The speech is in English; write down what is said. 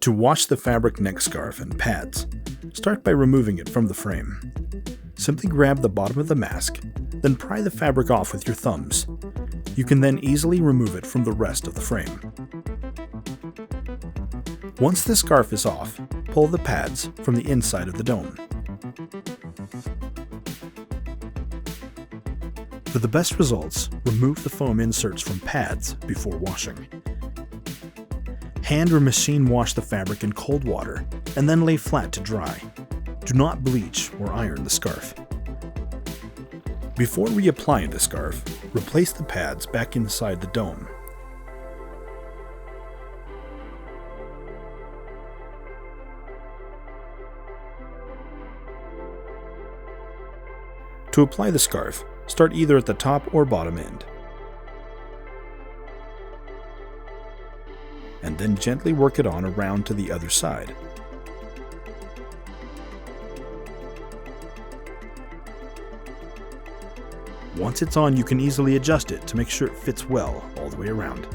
To wash the fabric neck scarf and pads, start by removing it from the frame. Simply grab the bottom of the mask, then pry the fabric off with your thumbs. You can then easily remove it from the rest of the frame. Once the scarf is off, pull the pads from the inside of the dome. For the best results, remove the foam inserts from pads before washing. Hand or machine wash the fabric in cold water and then lay flat to dry. Do not bleach or iron the scarf. Before reapplying the scarf, replace the pads back inside the dome. To apply the scarf, start either at the top or bottom end, and then gently work it on around to the other side. Once it's on, you can easily adjust it to make sure it fits well all the way around.